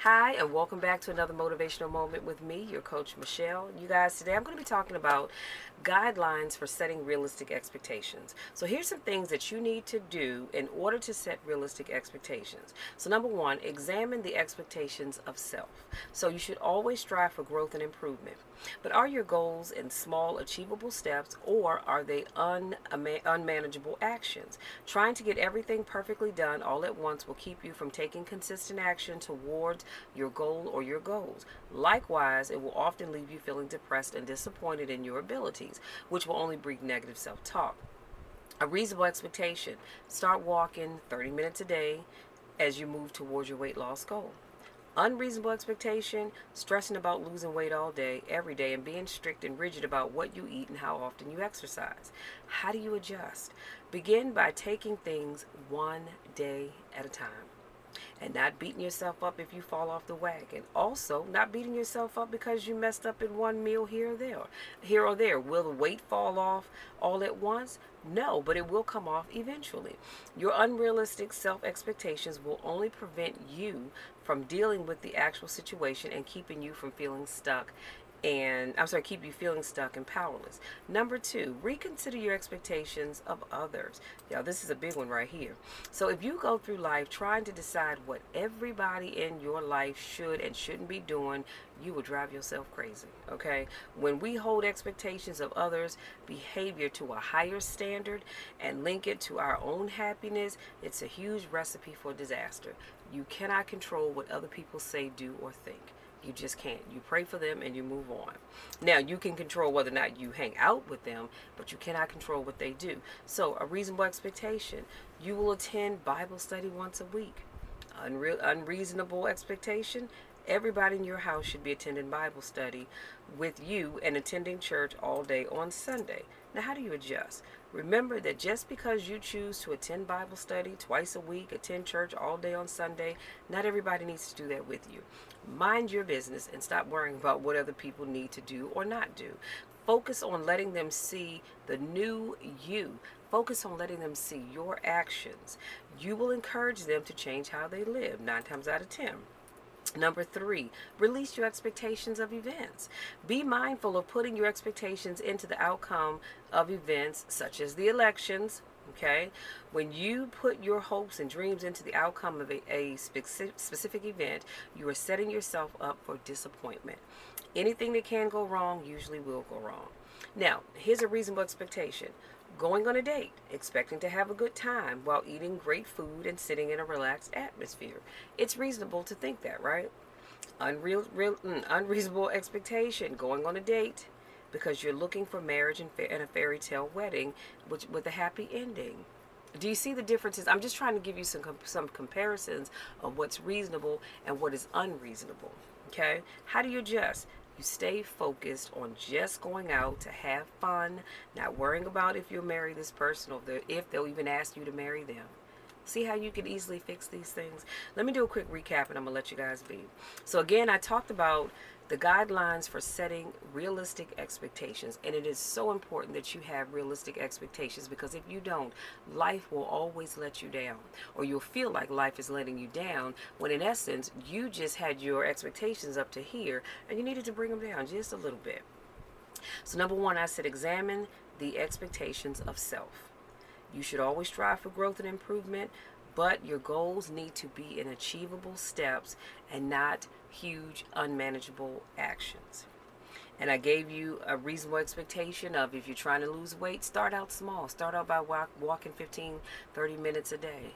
Hi, and welcome back to another motivational moment with me, your coach Michelle. You guys, today I'm going to be talking about guidelines for setting realistic expectations. So, here's some things that you need to do in order to set realistic expectations. So, number one, examine the expectations of self. So, you should always strive for growth and improvement. But are your goals in small, achievable steps, or are they unmanageable actions? Trying to get everything perfectly done all at once will keep you from taking consistent action towards your goal or your goals. Likewise, it will often leave you feeling depressed and disappointed in your abilities, which will only breed negative self talk. A reasonable expectation: start walking 30 minutes a day as you move towards your weight loss goal. Unreasonable expectation: stressing about losing weight all day, every day, and being strict and rigid about what you eat and how often you exercise. How do you adjust? Begin by taking things one day at a time and not beating yourself up if you fall off the wagon. Also, not beating yourself up because you messed up in one meal here or there. Here or there. Will the weight fall off all at once? No, but it will come off eventually. Your unrealistic self expectations will only prevent you from dealing with the actual situation and keeping you from feeling stuck and keep you feeling stuck and powerless. Number two, reconsider your expectations of others. Yeah, this is a big one right here. So if you go through life trying to decide what everybody in your life should and shouldn't be doing, you will drive yourself crazy. Okay? When we hold expectations of others' behavior to a higher standard and link it to our own happiness, it's a huge recipe for disaster. You cannot control what other people say, do, or think. You just can't. You pray for them and you move on. Now, you can control whether or not you hang out with them, but you cannot control what they do. So, a reasonable expectation: you will attend Bible study once a week. Unreasonable expectation: everybody in your house should be attending Bible study with you and attending church all day on Sunday. Now, how do you adjust? Remember that just because you choose to attend Bible study twice a week, attend church all day on Sunday, not everybody needs to do that with you. Mind your business and stop worrying about what other people need to do or not do. Focus on letting them see the new you. Focus on letting them see your actions. You will encourage them to change how they live 9 times out of 10. Number three, release your expectations of events. Be mindful of putting your expectations into the outcome of events such as the elections. Okay, when you put your hopes and dreams into the outcome of a specific event, you are setting yourself up for disappointment. Anything that can go wrong usually will go wrong. Now, here's a reasonable expectation: going on a date, expecting to have a good time while eating great food and sitting in a relaxed atmosphere. It's reasonable to think that, right? Unreasonable expectation: going on a date because you're looking for marriage and a fairy tale wedding with a happy ending. Do you see the differences? I'm just trying to give you some comparisons of what's reasonable and what is unreasonable. Okay? How do you adjust? You stay focused on just going out to have fun, not worrying about if you'll marry this person or if they'll even ask you to marry them. See how you can easily fix these things? Let me do a quick recap and I'm going to let you guys be. So, again, I talked about the guidelines for setting realistic expectations. And it is so important that you have realistic expectations, because if you don't, life will always let you down. Or you'll feel like life is letting you down when in essence you just had your expectations up to here and you needed to bring them down just a little bit. So, number one, I said examine the expectations of self. You should always strive for growth and improvement, but your goals need to be in achievable steps and not huge, unmanageable actions. And I gave you a reasonable expectation of, if you're trying to lose weight, start out small. Start out by walking 15, 30 minutes a day.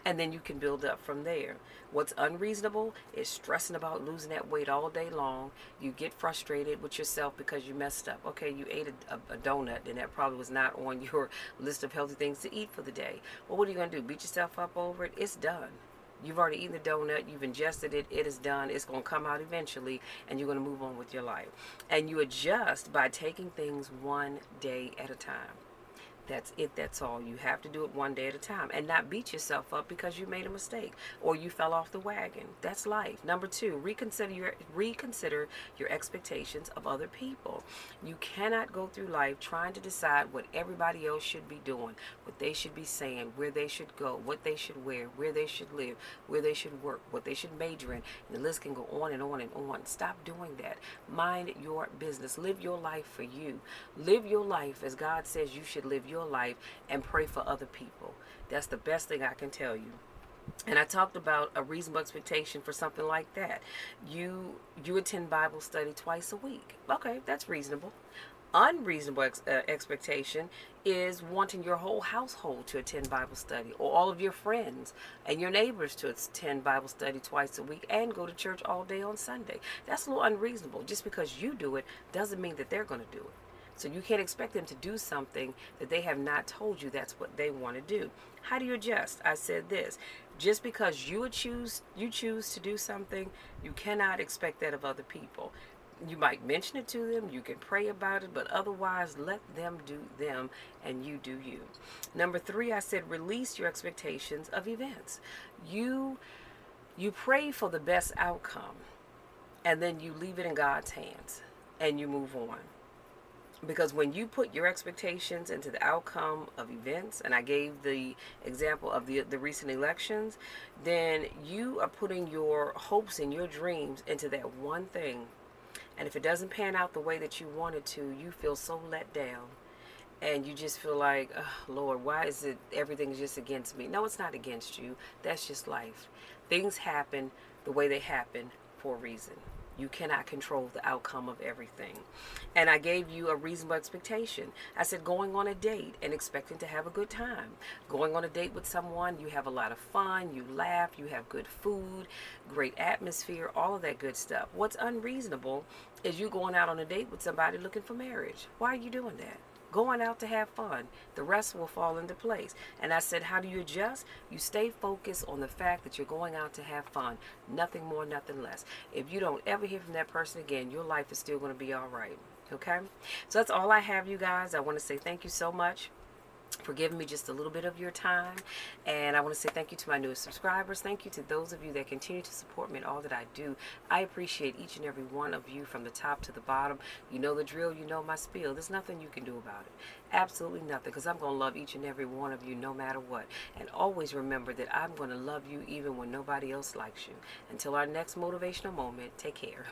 And then you can build up from there. What's unreasonable is stressing about losing that weight all day long. You get frustrated with yourself because you messed up. Okay, you ate a donut and that probably was not on your list of healthy things to eat for the day. Well, what are you going to do? Beat yourself up over it? It's done. You've already eaten the donut, you've ingested it, it is done, it's going to come out eventually, and you're going to move on with your life. And you adjust by taking things one day at a time. That's it. That's all. You have to do it one day at a time and not beat yourself up because you made a mistake or you fell off the wagon. That's life. Number two, reconsider your expectations of other people. You cannot go through life trying to decide what everybody else should be doing, what they should be saying, where they should go, what they should wear, where they should live, where they should work, what they should major in. And the list can go on and on and on. Stop doing that. Mind your business. Live your life for you. Live your life as God says you should live your life, and pray for other people. That's the best thing I can tell you. And I talked about a reasonable expectation for something like that. You attend Bible study twice a week. Okay, that's reasonable. Unreasonable expectation is wanting your whole household to attend Bible study, or all of your friends and your neighbors to attend Bible study twice a week and go to church all day on Sunday. That's a little unreasonable. Just because you do it doesn't mean that they're going to do it. So you can't expect them to do something that they have not told you that's what they want to do. How do you adjust? I said this. Just because you choose to do something, you cannot expect that of other people. You might mention it to them, you can pray about it, but otherwise let them do them and you do you. Number three, I said release your expectations of events. You pray for the best outcome, and then you leave it in God's hands and you move on. Because when you put your expectations into the outcome of events, and I gave the example of the recent elections, then you are putting your hopes and your dreams into that one thing. And if it doesn't pan out the way that you wanted to, you feel so let down. And you just feel like, oh, Lord, why is it everything's just against me? No, it's not against you. That's just life. Things happen the way they happen for a reason. You cannot control the outcome of everything. And I gave you a reasonable expectation. I said going on a date and expecting to have a good time. Going on a date with someone, you have a lot of fun, you laugh, you have good food, great atmosphere, all of that good stuff. What's unreasonable is you going out on a date with somebody looking for marriage. Why are you doing that? Going out to have fun. The rest will fall into place. And I said, how do you adjust? You stay focused on the fact that you're going out to have fun. Nothing more, nothing less. If you don't ever hear from that person again, your life is still going to be all right. Okay? So that's all I have, you guys. I want to say thank you so much for giving me just a little bit of your time. And I want to say thank you to my newest subscribers. Thank you to those of you that continue to support me in all that I do. I appreciate each and every one of you from the top to the bottom. You know the drill. You know my spiel. There's nothing you can do about it. Absolutely nothing, because I'm going to love each and every one of you no matter what. And always remember that I'm going to love you even when nobody else likes you. Until our next motivational moment, take care.